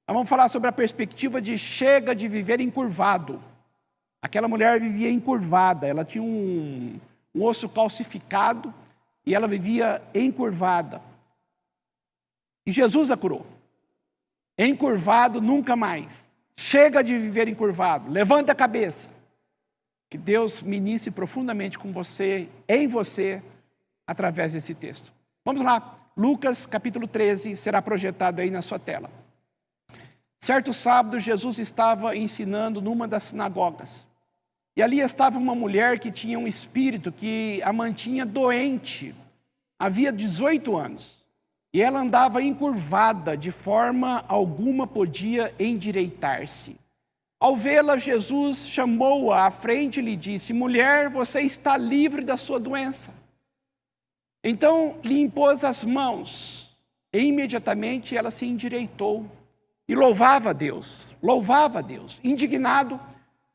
Nós vamos falar sobre a perspectiva de chega de viver encurvado. Aquela mulher vivia encurvada, ela tinha um osso calcificado e ela vivia encurvada. E Jesus a curou. Encurvado nunca mais. Chega de viver encurvado. Levanta a cabeça. Que Deus ministre profundamente com você, em você, através desse texto. Vamos lá. Lucas capítulo 13 será projetado aí na sua tela. Certo sábado, Jesus estava ensinando numa das sinagogas. E ali estava uma mulher que tinha um espírito que a mantinha doente. Havia 18 anos. E ela andava encurvada, de forma alguma podia endireitar-se. Ao vê-la, Jesus chamou-a à frente e lhe disse: mulher, você está livre da sua doença. Então lhe impôs as mãos. E imediatamente ela se endireitou. E louvava a Deus, indignado,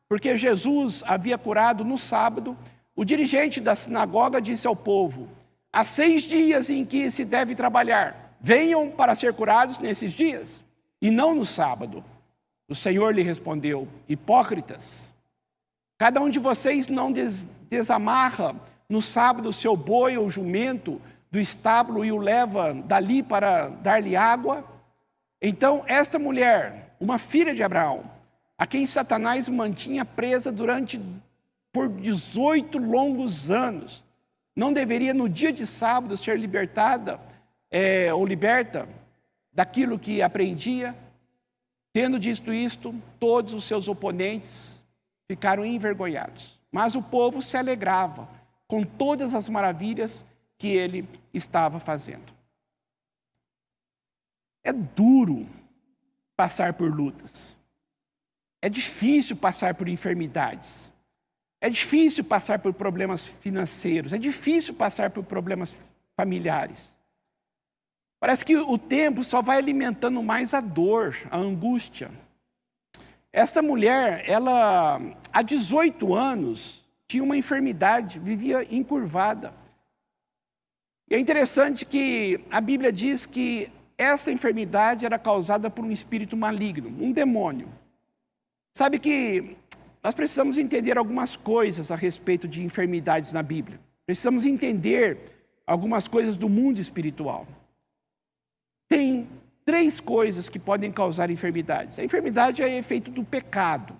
porque Jesus havia curado no sábado. O dirigente da sinagoga disse ao povo: há 6 dias em que se deve trabalhar, venham para ser curados nesses dias, e não no sábado. O Senhor lhe respondeu: hipócritas, cada um de vocês não desamarra no sábado o seu boi ou jumento do estábulo e o leva dali para dar-lhe água? Então, esta mulher, uma filha de Abraão, a quem Satanás mantinha presa por 18 longos anos, não deveria no dia de sábado ser libertada ou liberta daquilo que aprendia? Tendo dito isto, todos os seus oponentes ficaram envergonhados. Mas o povo se alegrava com todas as maravilhas que ele estava fazendo. É duro passar por lutas. É difícil passar por enfermidades. É difícil passar por problemas financeiros. É difícil passar por problemas familiares. Parece que o tempo só vai alimentando mais a dor, a angústia. Esta mulher, ela há 18 anos tinha uma enfermidade, vivia encurvada. E é interessante que a Bíblia diz que essa enfermidade era causada por um espírito maligno, um demônio. Sabe que nós precisamos entender algumas coisas a respeito de enfermidades na Bíblia. Precisamos entender algumas coisas do mundo espiritual. Tem 3 coisas que podem causar enfermidades. A enfermidade é efeito do pecado.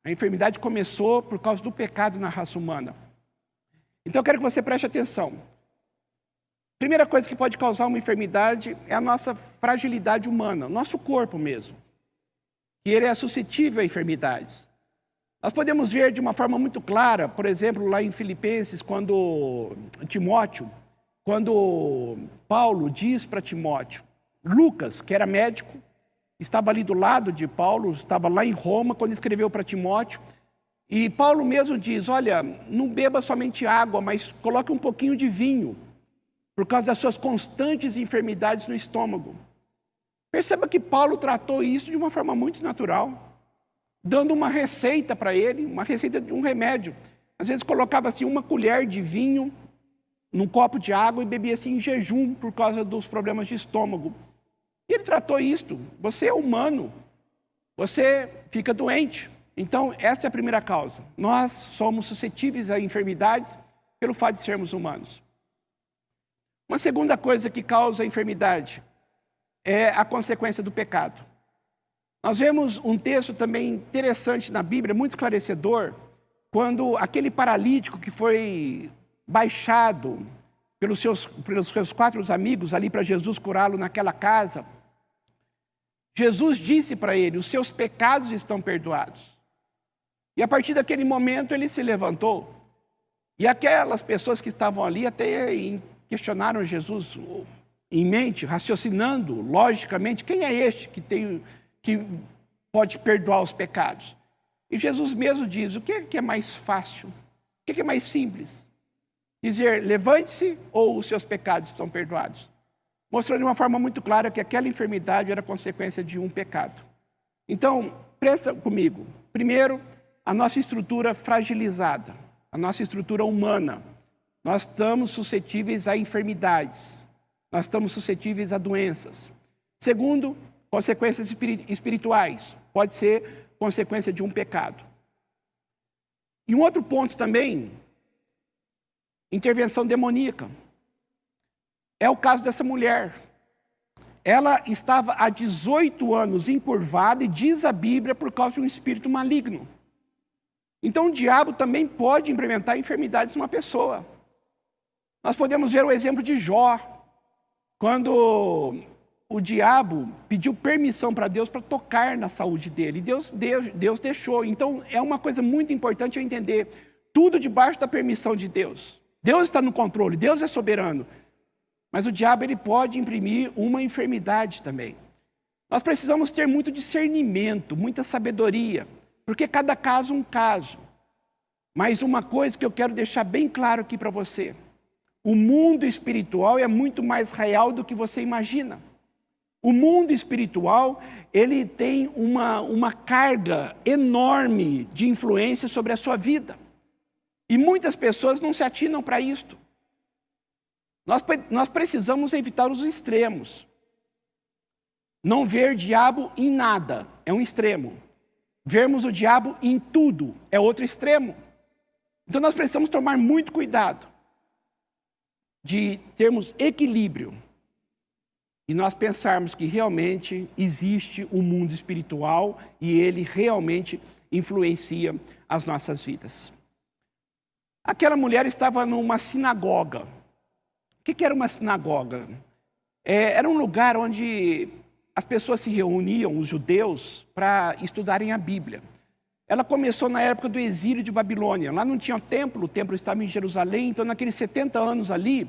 A enfermidade começou por causa do pecado na raça humana. Então eu quero que você preste atenção. Primeira coisa que pode causar uma enfermidade é a nossa fragilidade humana, nosso corpo mesmo. E ele é suscetível a enfermidades. Nós podemos ver de uma forma muito clara, por exemplo, lá em Filipenses, quando Paulo diz para Timóteo, Lucas, que era médico, estava ali do lado de Paulo, estava lá em Roma, quando escreveu para Timóteo, e Paulo mesmo diz, olha, não beba somente água, mas coloque um pouquinho de vinho, por causa das suas constantes enfermidades no estômago. Perceba que Paulo tratou isso de uma forma muito natural, dando uma receita para ele, uma receita de um remédio. Às vezes colocava assim 1 colher de vinho num copo de água e bebia assim em jejum por causa dos problemas de estômago. E ele tratou isso. Você é humano, você fica doente. Então, essa é a primeira causa. Nós somos suscetíveis a enfermidades pelo fato de sermos humanos. Uma segunda coisa que causa a enfermidade é a consequência do pecado. Nós vemos um texto também interessante na Bíblia, muito esclarecedor, quando aquele paralítico que foi baixado pelos seus 4 amigos ali para Jesus curá-lo naquela casa, Jesus disse para ele, os seus pecados estão perdoados. E a partir daquele momento ele se levantou. E aquelas pessoas que estavam ali até questionaram Jesus em mente, raciocinando logicamente, quem é este que pode perdoar os pecados? E Jesus mesmo diz, o que é mais fácil? O que é mais simples? Dizer, levante-se ou os seus pecados estão perdoados? Mostrando de uma forma muito clara que aquela enfermidade era consequência de um pecado. Então, presta comigo. Primeiro, a nossa estrutura fragilizada, a nossa estrutura humana. Nós estamos suscetíveis a enfermidades. Nós estamos suscetíveis a doenças. Segundo, consequências espirituais, pode ser consequência de um pecado. E um outro ponto também, intervenção demoníaca. É o caso dessa mulher. Ela estava há 18 anos encurvada e diz a Bíblia por causa de um espírito maligno. Então o diabo também pode implementar enfermidades numa pessoa. Nós podemos ver o exemplo de Jó, quando o diabo pediu permissão para Deus para tocar na saúde dele. Deus deixou. Então é uma coisa muito importante eu entender. Tudo debaixo da permissão de Deus. Deus está no controle, Deus é soberano. Mas o diabo ele pode imprimir uma enfermidade também. Nós precisamos ter muito discernimento, muita sabedoria, porque cada caso é um caso. Mas uma coisa que eu quero deixar bem claro aqui para você. O mundo espiritual é muito mais real do que você imagina. O mundo espiritual, ele tem uma carga enorme de influência sobre a sua vida. E muitas pessoas não se atinam para isto. Nós precisamos evitar os extremos. Não ver diabo em nada é um extremo. Vermos o diabo em tudo é outro extremo. Então nós precisamos tomar muito cuidado de termos equilíbrio e nós pensarmos que realmente existe um mundo espiritual e ele realmente influencia as nossas vidas. Aquela mulher estava numa sinagoga. O que era uma sinagoga? Era um lugar onde as pessoas se reuniam, os judeus, para estudarem a Bíblia. Ela começou na época do exílio de Babilônia. Lá não tinha templo, o templo estava em Jerusalém, então naqueles 70 anos ali,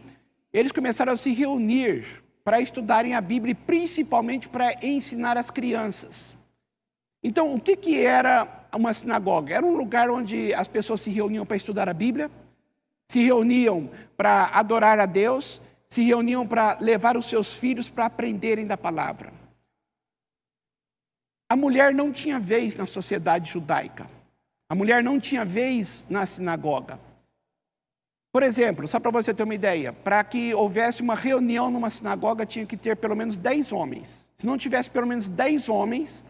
eles começaram a se reunir para estudarem a Bíblia e principalmente para ensinar as crianças. Então, o que era uma sinagoga? Era um lugar onde as pessoas se reuniam para estudar a Bíblia, se reuniam para adorar a Deus, se reuniam para levar os seus filhos para aprenderem da palavra. A mulher não tinha vez na sociedade judaica. A mulher não tinha vez na sinagoga. Por exemplo, só para você ter uma ideia, para que houvesse uma reunião numa sinagoga, tinha que ter pelo menos 10 homens. Se não tivesse pelo menos 10 homens,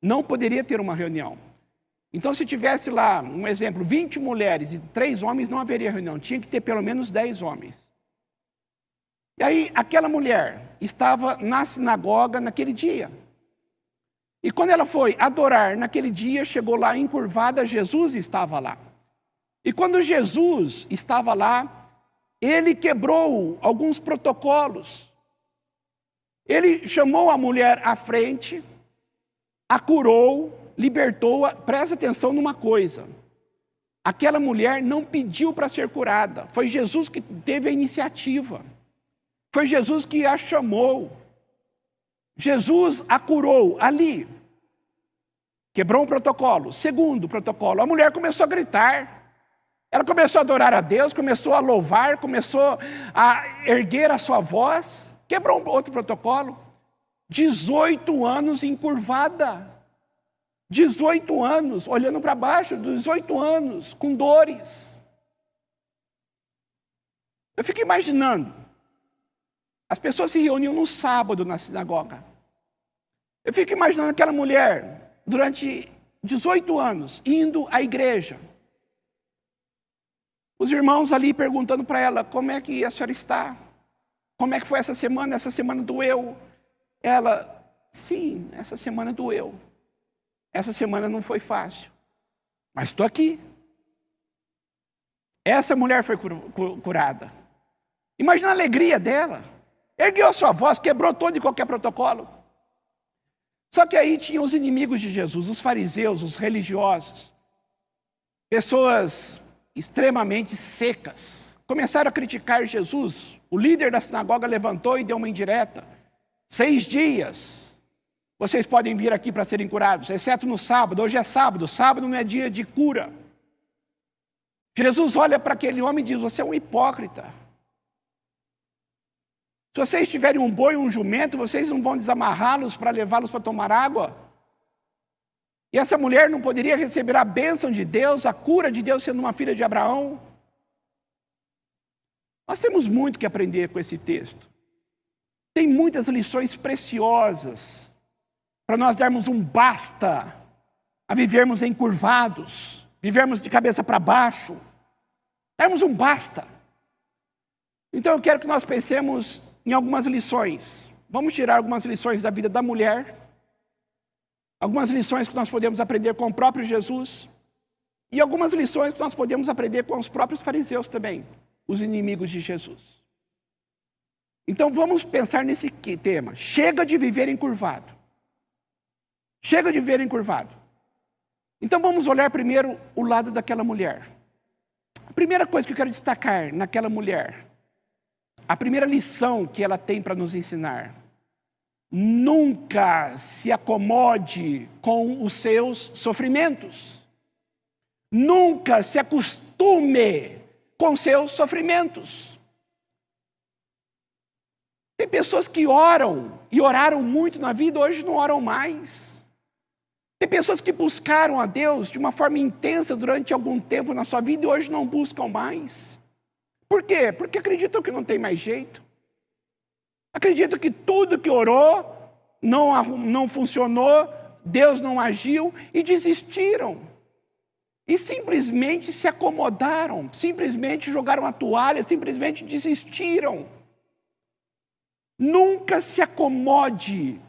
não poderia ter uma reunião. Então, se tivesse lá, um exemplo, 20 mulheres e 3 homens, não haveria reunião. Tinha que ter pelo menos 10 homens. E aí, aquela mulher estava na sinagoga naquele dia. E quando ela foi adorar naquele dia, chegou lá encurvada, Jesus estava lá. E quando Jesus estava lá, ele quebrou alguns protocolos. Ele chamou a mulher à frente, a curou, libertou-a. Presta atenção numa coisa. Aquela mulher não pediu para ser curada. Foi Jesus que teve a iniciativa. Foi Jesus que a chamou. Jesus a curou ali. Quebrou um protocolo. Segundo protocolo, a mulher começou a gritar. Ela começou a adorar a Deus, começou a louvar, começou a erguer a sua voz. Quebrou um outro protocolo. 18 anos encurvada. 18 anos, olhando para baixo, 18 anos, com dores. Eu fico imaginando. As pessoas se reuniam no sábado na sinagoga. Eu fico imaginando aquela mulher, durante 18 anos, indo à igreja. Os irmãos ali perguntando para ela, como é que a senhora está? Como é que foi essa semana? Essa semana doeu? Ela, sim, essa semana doeu. Essa semana não foi fácil. Mas estou aqui. Essa mulher foi curada. Imagina a alegria dela. Ergueu a sua voz, quebrou todo e qualquer protocolo. Só que aí tinha os inimigos de Jesus, os fariseus, os religiosos. Pessoas extremamente secas. Começaram a criticar Jesus. O líder da sinagoga levantou e deu uma indireta. 6 dias vocês podem vir aqui para serem curados, exceto no sábado. Hoje é sábado, sábado não é dia de cura. Jesus olha para aquele homem e diz, você é um hipócrita. Se vocês tiverem um boi e um jumento, vocês não vão desamarrá-los para levá-los para tomar água? E essa mulher não poderia receber a bênção de Deus, a cura de Deus sendo uma filha de Abraão? Nós temos muito que aprender com esse texto. Tem muitas lições preciosas para nós darmos um basta a vivermos encurvados, vivermos de cabeça para baixo, darmos um basta. Então eu quero que nós pensemos em algumas lições. Vamos tirar algumas lições da vida da mulher, algumas lições que nós podemos aprender com o próprio Jesus, e algumas lições que nós podemos aprender com os próprios fariseus também, os inimigos de Jesus. Então vamos pensar nesse tema. Chega de viver encurvado. Chega de viver encurvado. Então vamos olhar primeiro o lado daquela mulher. A primeira coisa que eu quero destacar naquela mulher, a primeira lição que ela tem para nos ensinar: nunca se acomode com os seus sofrimentos. Nunca se acostume com seus sofrimentos. Tem pessoas que oram e oraram muito na vida, hoje não oram mais. Tem pessoas que buscaram a Deus de uma forma intensa durante algum tempo na sua vida e hoje não buscam mais. Por quê? Porque acreditam que não tem mais jeito. Acreditam que tudo que orou não funcionou, Deus não agiu e desistiram. E simplesmente se acomodaram, simplesmente jogaram a toalha, simplesmente desistiram. Nunca se acomode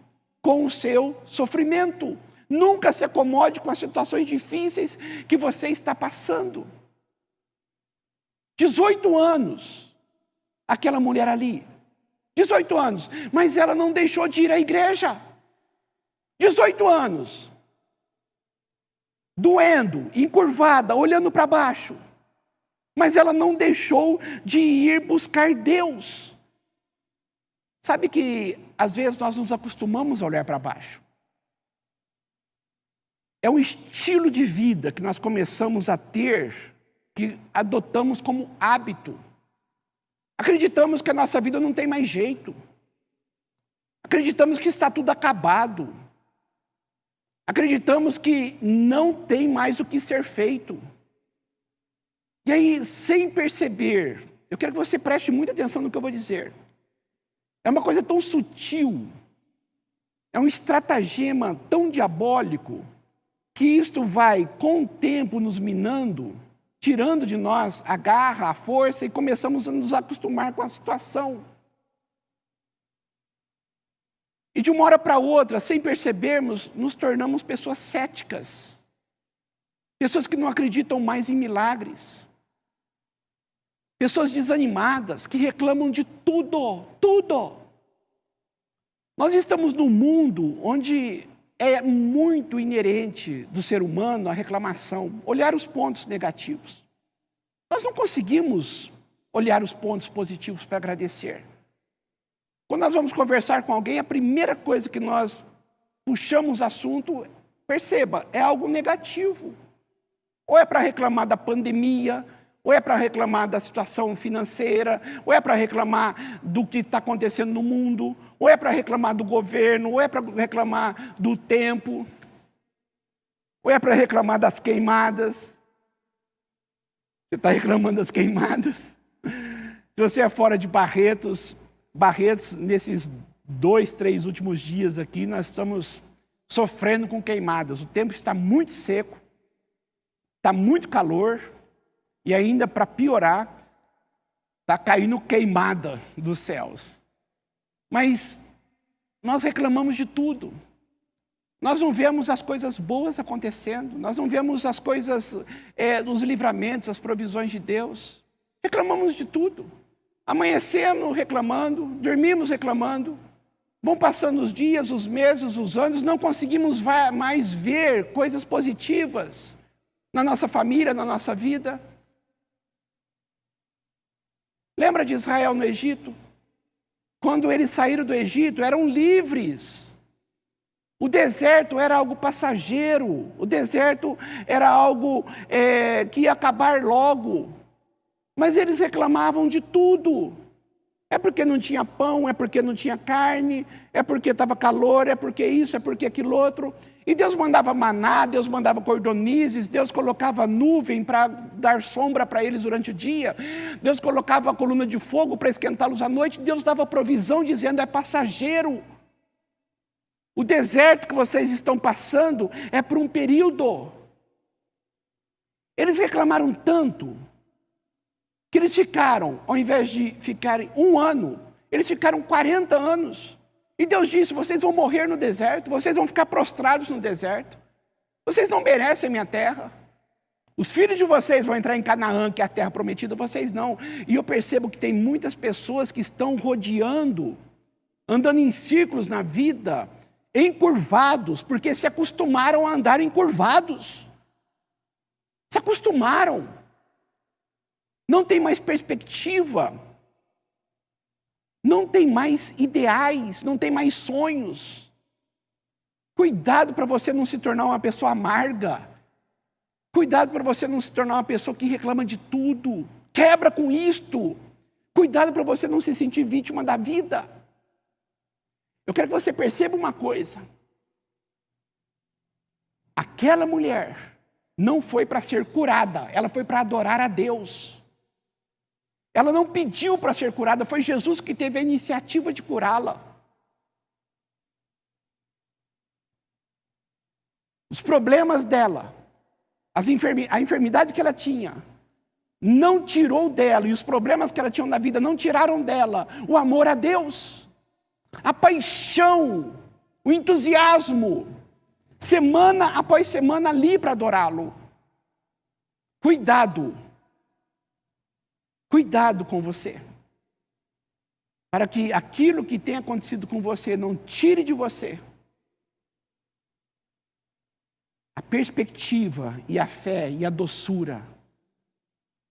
com o seu sofrimento. Nunca se acomode com as situações difíceis que você está passando. 18 anos, aquela mulher ali. 18 anos, mas ela não deixou de ir à igreja. 18 anos. Doendo, encurvada, olhando para baixo. Mas ela não deixou de ir buscar Deus. Sabe que às vezes nós nos acostumamos a olhar para baixo. É um estilo de vida que nós começamos a ter, que adotamos como hábito. Acreditamos que a nossa vida não tem mais jeito. Acreditamos que está tudo acabado. Acreditamos que não tem mais o que ser feito. E aí, sem perceber, eu quero que você preste muita atenção no que eu vou dizer. É uma coisa tão sutil, é um estratagema tão diabólico, que isto vai, com o tempo, nos minando, tirando de nós a garra, a força, e começamos a nos acostumar com a situação. E de uma hora para outra, sem percebermos, nos tornamos pessoas céticas. Pessoas que não acreditam mais em milagres. Pessoas desanimadas, que reclamam de tudo, tudo. Nós estamos num mundo onde é muito inerente do ser humano a reclamação, olhar os pontos negativos. Nós não conseguimos olhar os pontos positivos para agradecer. Quando nós vamos conversar com alguém, a primeira coisa que nós puxamos assunto, perceba, é algo negativo. Ou é para reclamar da pandemia, ou é para reclamar da situação financeira, ou é para reclamar do que está acontecendo no mundo, ou é para reclamar do governo, ou é para reclamar do tempo, ou é para reclamar das queimadas. Você está reclamando das queimadas? Se você é fora de Barretos, nesses 2, 3 últimos dias aqui, nós estamos sofrendo com queimadas. O tempo está muito seco, está muito calor, e ainda, para piorar, está caindo queimada dos céus. Mas nós reclamamos de tudo. Nós não vemos as coisas boas acontecendo, nós não vemos as coisas, os livramentos, as provisões de Deus. Reclamamos de tudo. Amanhecemos reclamando, dormimos reclamando, vão passando os dias, os meses, os anos, não conseguimos mais ver coisas positivas na nossa família, na nossa vida. Lembra de Israel no Egito? Quando eles saíram do Egito, eram livres. O deserto era algo passageiro, o deserto era algo que ia acabar logo. Mas eles reclamavam de tudo. É porque não tinha pão, é porque não tinha carne, é porque estava calor, é porque isso, é porque aquilo outro. E Deus mandava maná, Deus mandava cordonizes, Deus colocava nuvem para dar sombra para eles durante o dia. Deus colocava a coluna de fogo para esquentá-los à noite. Deus dava provisão dizendo, é passageiro. O deserto que vocês estão passando é por um período. Eles reclamaram tanto que eles ficaram, ao invés de ficarem 1 ano, eles ficaram 40 anos. E Deus disse: vocês vão morrer no deserto, vocês vão ficar prostrados no deserto. Vocês não merecem a minha terra. Os filhos de vocês vão entrar em Canaã, que é a terra prometida, vocês não. E eu percebo que tem muitas pessoas que estão rodeando, andando em círculos na vida, encurvados, porque se acostumaram a andar encurvados. Se acostumaram. Não tem mais perspectiva. Não tem mais ideais, não tem mais sonhos. Cuidado para você não se tornar uma pessoa amarga. Cuidado para você não se tornar uma pessoa que reclama de tudo. Quebra com isto. Cuidado para você não se sentir vítima da vida. Eu quero que você perceba uma coisa. Aquela mulher não foi para ser curada, ela foi para adorar a Deus. Ela não pediu para ser curada, foi Jesus que teve a iniciativa de curá-la. Os problemas dela, a enfermidade que ela tinha, não tirou dela, e os problemas que ela tinha na vida não tiraram dela o amor a Deus, a paixão, o entusiasmo, semana após semana ali para adorá-lo. Cuidado com você, para que aquilo que tem acontecido com você não tire de você a perspectiva e a fé e a doçura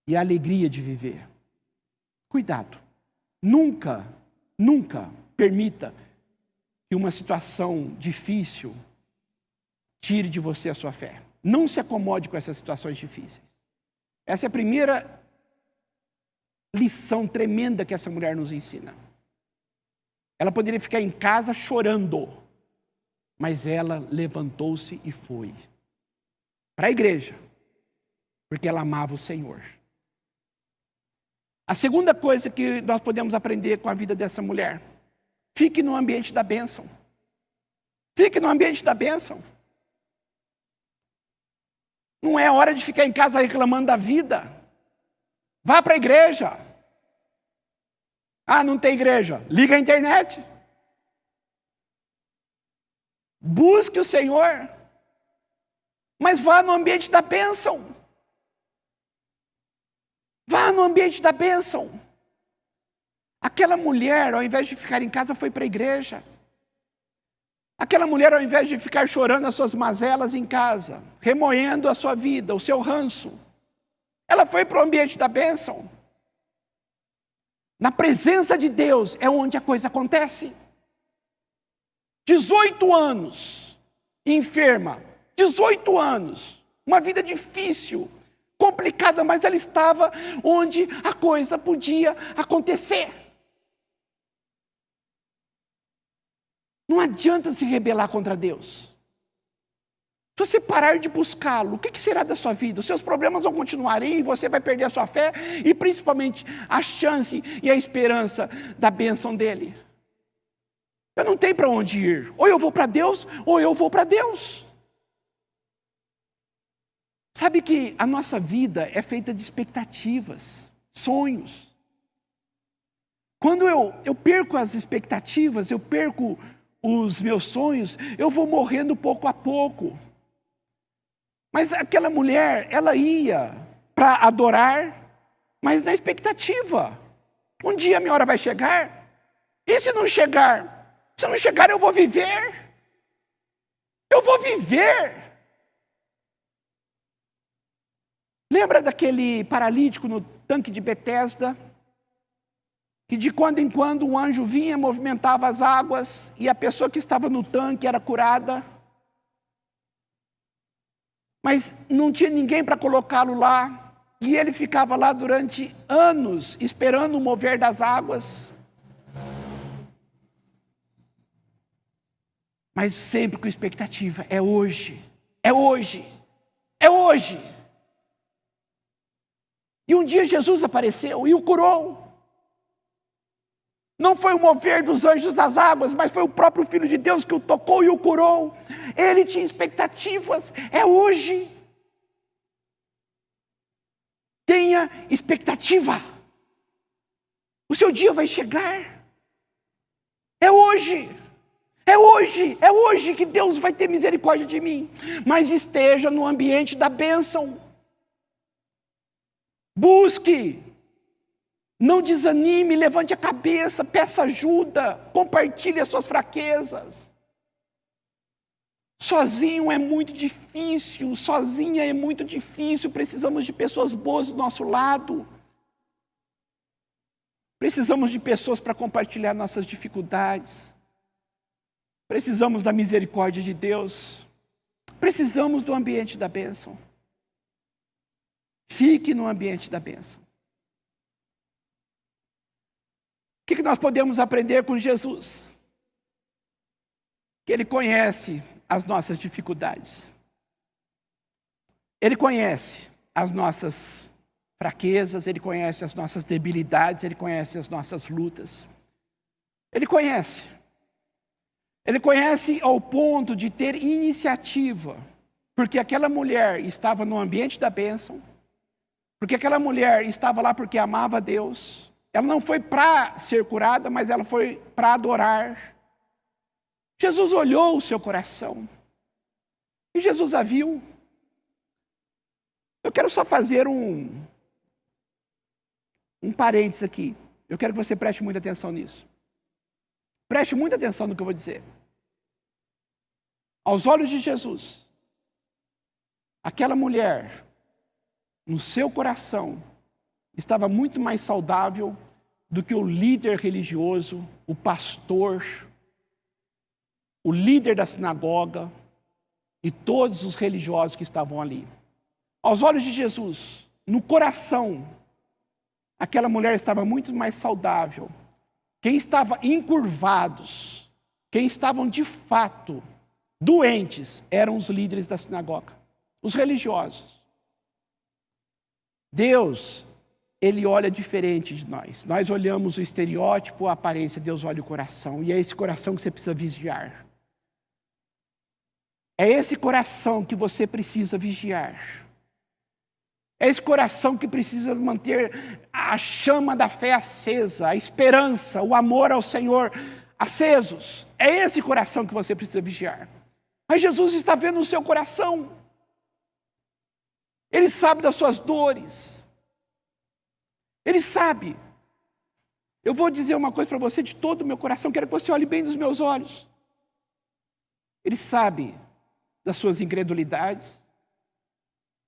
e a alegria de viver. Cuidado. Nunca permita que uma situação difícil tire de você a sua fé. Não se acomode com essas situações difíceis. Essa é a primeira lição tremenda que essa mulher nos ensina. Ela poderia ficar em casa chorando, mas ela levantou-se e foi para a igreja, porque ela amava o Senhor. A segunda coisa que nós podemos aprender com a vida dessa mulher: fique no ambiente da bênção. Fique no ambiente da bênção. Não é hora de ficar em casa reclamando da vida. Vá para a igreja. Ah, não tem igreja. Liga a internet. Busque o Senhor. Mas vá no ambiente da bênção. Vá no ambiente da bênção. Aquela mulher, ao invés de ficar em casa, foi para a igreja. Aquela mulher, ao invés de ficar chorando as suas mazelas em casa, remoendo a sua vida, o seu ranço, ela foi para o ambiente da bênção. Na presença de Deus é onde a coisa acontece. 18 anos, enferma, 18 anos, uma vida difícil, complicada, mas ela estava onde a coisa podia acontecer. Não adianta se rebelar contra Deus. Se você parar de buscá-lo, o que será da sua vida? Os seus problemas vão continuar aí, você vai perder a sua fé e principalmente a chance e a esperança da bênção dele. Eu não tenho para onde ir. Ou eu vou para Deus, ou eu vou para Deus. Sabe que a nossa vida é feita de expectativas, sonhos. Quando eu perco as expectativas, eu perco os meus sonhos, eu vou morrendo pouco a pouco. Mas aquela mulher, ela ia para adorar, mas na expectativa. Um dia a minha hora vai chegar. E se não chegar? Se não chegar, eu vou viver. Eu vou viver. Lembra daquele paralítico no tanque de Betesda? Que de quando em quando um anjo vinha, movimentava as águas, e a pessoa que estava no tanque era curada. Mas não tinha ninguém para colocá-lo lá, e ele ficava lá durante anos, esperando o mover das águas. Mas sempre com expectativa: é hoje, é hoje, é hoje. E um dia Jesus apareceu e o curou. Não foi o mover dos anjos das águas, mas foi o próprio Filho de Deus que o tocou e o curou. Ele tinha expectativas, é hoje. Tenha expectativa. O seu dia vai chegar. É hoje. É hoje. É hoje que Deus vai ter misericórdia de mim. Mas esteja no ambiente da bênção. Busque. Não desanime, levante a cabeça, peça ajuda, compartilhe as suas fraquezas. Sozinho é muito difícil, sozinha é muito difícil, precisamos de pessoas boas do nosso lado. Precisamos de pessoas para compartilhar nossas dificuldades. Precisamos da misericórdia de Deus. Precisamos do ambiente da bênção. Fique no ambiente da bênção. O que nós podemos aprender com Jesus? Que Ele conhece as nossas dificuldades. Ele conhece as nossas fraquezas, Ele conhece as nossas debilidades, Ele conhece as nossas lutas. Ele conhece. Ele conhece ao ponto de ter iniciativa, porque aquela mulher estava no ambiente da bênção, porque aquela mulher estava lá porque amava a Deus. Ela não foi para ser curada, mas ela foi para adorar. Jesus olhou o seu coração. E Jesus a viu. Eu quero só fazer um parênteses aqui. Eu quero que você preste muita atenção nisso. Preste muita atenção no que eu vou dizer. Aos olhos de Jesus, aquela mulher, no seu coração, estava muito mais saudável do que o líder religioso, o pastor, o líder da sinagoga e todos os religiosos que estavam ali. Aos olhos de Jesus, no coração, aquela mulher estava muito mais saudável. Quem estava encurvados, quem estavam de fato doentes, eram os líderes da sinagoga, os religiosos. Deus, Ele olha diferente de nós. Nós olhamos o estereótipo, a aparência, Deus olha o coração. E é esse coração que você precisa vigiar. É esse coração que você precisa vigiar. É esse coração que precisa manter a chama da fé acesa, a esperança, o amor ao Senhor acesos. É esse coração que você precisa vigiar. Mas Jesus está vendo o seu coração. Ele sabe das suas dores. Ele sabe. Eu vou dizer uma coisa para você de todo o meu coração, quero que você olhe bem nos meus olhos. Ele sabe das suas incredulidades.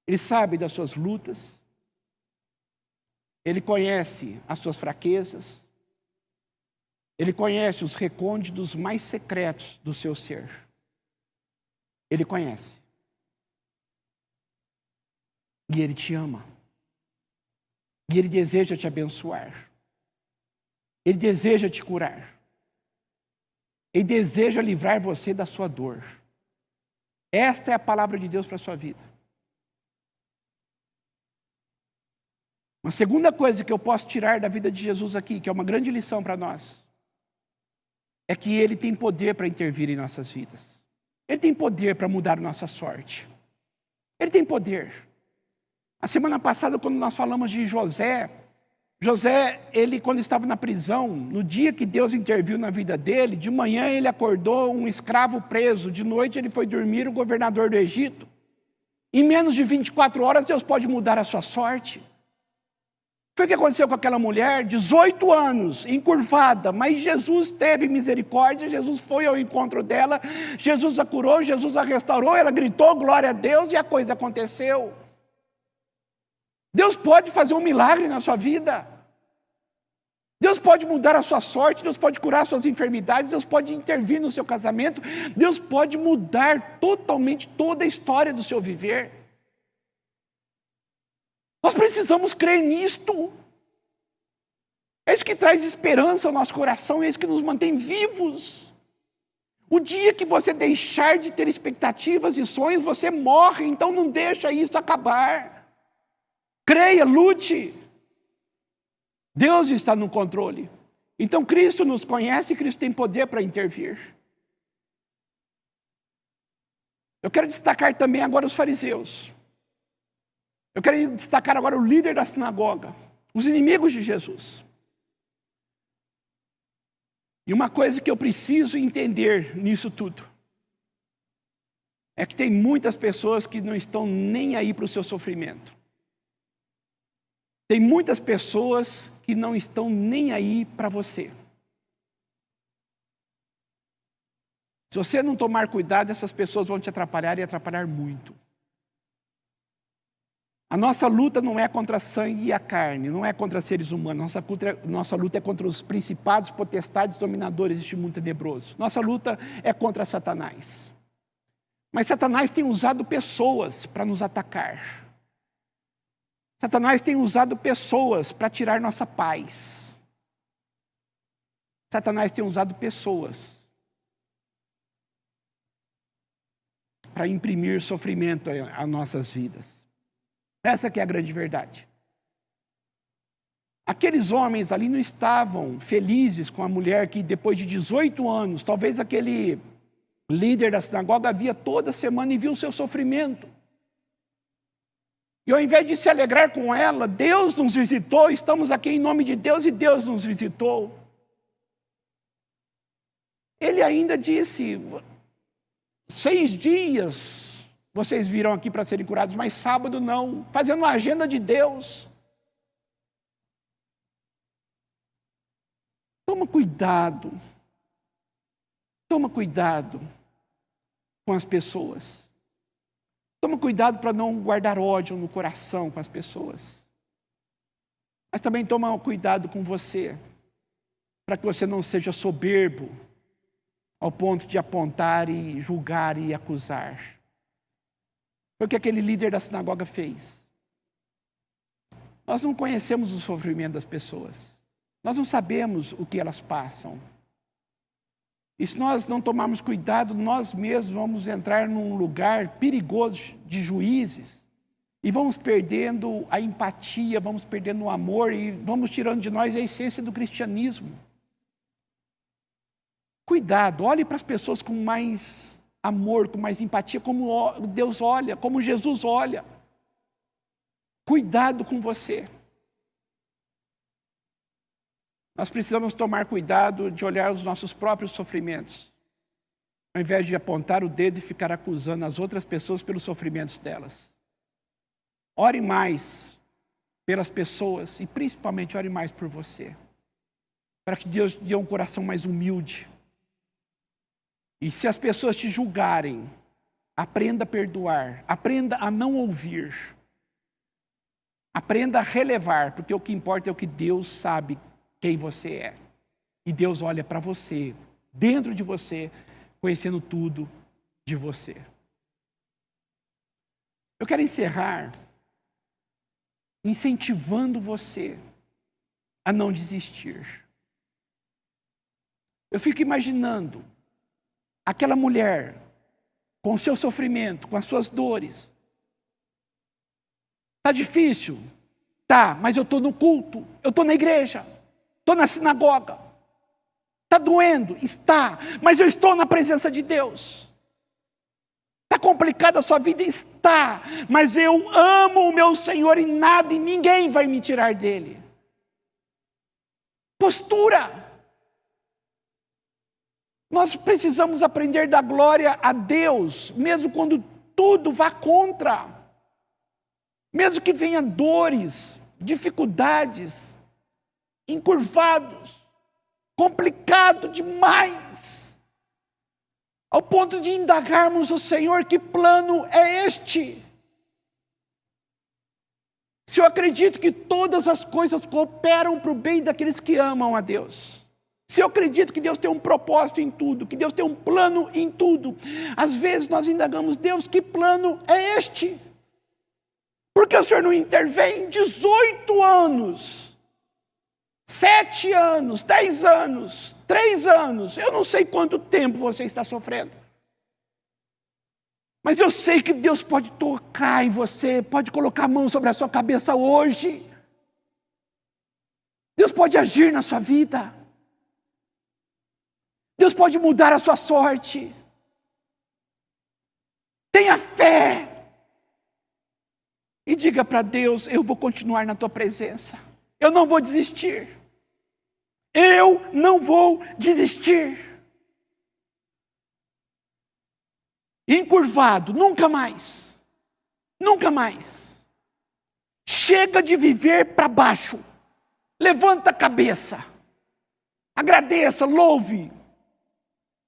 Ele sabe das suas lutas. Ele conhece as suas fraquezas. Ele conhece os recônditos mais secretos do seu ser. Ele conhece. E Ele te ama. E Ele deseja te abençoar. Ele deseja te curar. Ele deseja livrar você da sua dor. Esta é a palavra de Deus para a sua vida. Uma segunda coisa que eu posso tirar da vida de Jesus aqui, que é uma grande lição para nós, é que Ele tem poder para intervir em nossas vidas. Ele tem poder para mudar a nossa sorte. Ele tem poder. A semana passada, quando nós falamos de José, ele quando estava na prisão, no dia que Deus interviu na vida dele, de manhã ele acordou um escravo preso, de noite ele foi dormir o governador do Egito. Em menos de 24 horas, Deus pode mudar a sua sorte. Foi o que aconteceu com aquela mulher, 18 anos, encurvada, mas Jesus teve misericórdia, Jesus foi ao encontro dela, Jesus a curou, Jesus a restaurou, ela gritou, glória a Deus, e a coisa aconteceu. Deus pode fazer um milagre na sua vida. Deus pode mudar a sua sorte, Deus pode curar suas enfermidades, Deus pode intervir no seu casamento, Deus pode mudar totalmente toda a história do seu viver. Nós precisamos crer nisto. É isso que traz esperança ao nosso coração, é isso que nos mantém vivos. O dia que você deixar de ter expectativas e sonhos, você morre, então não deixa isso acabar. Creia, lute. Deus está no controle. Então Cristo nos conhece e Cristo tem poder para intervir. Eu quero destacar também agora os fariseus. Eu quero destacar agora o líder da sinagoga, os inimigos de Jesus. E uma coisa que eu preciso entender nisso tudo é que tem muitas pessoas que não estão nem aí para o seu sofrimento. Tem muitas pessoas que não estão nem aí para você. Se você não tomar cuidado, essas pessoas vão te atrapalhar e atrapalhar muito. A nossa luta não é contra a sangue e a carne, não é contra seres humanos. Nossa luta é contra os principados, potestades, dominadores deste mundo tenebroso. Nossa luta é contra Satanás. Mas Satanás tem usado pessoas para nos atacar. Satanás tem usado pessoas para tirar nossa paz. Satanás tem usado pessoas para imprimir sofrimento às nossas vidas. Essa que é a grande verdade. Aqueles homens ali não estavam felizes com a mulher que depois de 18 anos, talvez aquele líder da sinagoga via toda semana e viu o seu sofrimento. E ao invés de se alegrar com ela, Deus nos visitou, estamos aqui em nome de Deus e Deus nos visitou. Ele ainda disse, 6 dias vocês virão aqui para serem curados, mas sábado não, fazendo a agenda de Deus. Toma cuidado com as pessoas. Toma cuidado para não guardar ódio no coração com as pessoas. Mas também toma cuidado com você, para que você não seja soberbo ao ponto de apontar e julgar e acusar. Foi o que aquele líder da sinagoga fez. Nós não conhecemos o sofrimento das pessoas. Nós não sabemos o que elas passam. E se nós não tomarmos cuidado, nós mesmos vamos entrar num lugar perigoso de juízes e vamos perdendo a empatia, vamos perdendo o amor e vamos tirando de nós a essência do cristianismo. Cuidado, olhe para as pessoas com mais amor, com mais empatia, como Deus olha, como Jesus olha. Cuidado com você. Nós precisamos tomar cuidado de olhar os nossos próprios sofrimentos, ao invés de apontar o dedo e ficar acusando as outras pessoas pelos sofrimentos delas. Ore mais pelas pessoas e principalmente ore mais por você, para que Deus dê um coração mais humilde. E se as pessoas te julgarem, aprenda a perdoar, aprenda a não ouvir, aprenda a relevar, porque o que importa é o que Deus sabe quem você é. E Deus olha para você, dentro de você, conhecendo tudo de você. Eu quero encerrar incentivando você a não desistir. Eu fico imaginando aquela mulher com o seu sofrimento, com as suas dores. Está difícil? Tá, mas eu estou no culto, eu estou na igreja. Estou na sinagoga. Está doendo? Está. Mas eu estou na presença de Deus. Está complicada a sua vida? Está. Mas eu amo o meu Senhor e nada e ninguém vai me tirar dele. Postura. Nós precisamos aprender a dar glória a Deus, mesmo quando tudo vá contra. Mesmo que venha dores, dificuldades, encurvados, complicado demais, ao ponto de indagarmos o Senhor, que plano é este? Se eu acredito que todas as coisas cooperam para o bem daqueles que amam a Deus, se eu acredito que Deus tem um propósito em tudo, que Deus tem um plano em tudo, às vezes nós indagamos, Deus, que plano é este? Por que o Senhor não intervém? 18 anos, 7 anos, 10 anos, 3 anos, eu não sei quanto tempo você está sofrendo. Mas eu sei que Deus pode tocar em você, pode colocar a mão sobre a sua cabeça hoje. Deus pode agir na sua vida. Deus pode mudar a sua sorte. Tenha fé. E diga para Deus: eu vou continuar na tua presença. Eu não vou desistir. Eu não vou desistir. Encurvado, nunca mais. Nunca mais. Chega de viver para baixo. Levanta a cabeça. Agradeça, louve.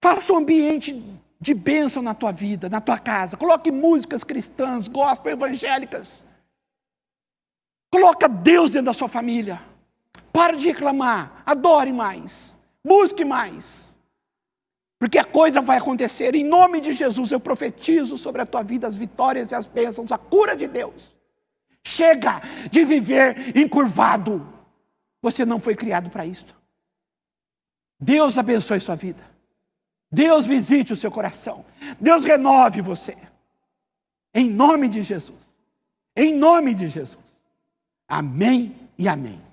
Faça um ambiente de bênção na tua vida, na tua casa. Coloque músicas cristãs, gospel, evangélicas. Coloca Deus dentro da sua família. Para de reclamar. Adore mais. Busque mais. Porque a coisa vai acontecer. Em nome de Jesus, eu profetizo sobre a tua vida as vitórias e as bênçãos, a cura de Deus. Chega de viver encurvado. Você não foi criado para isso. Deus abençoe sua vida. Deus visite o seu coração. Deus renove você. Em nome de Jesus. Em nome de Jesus. Amém e amém.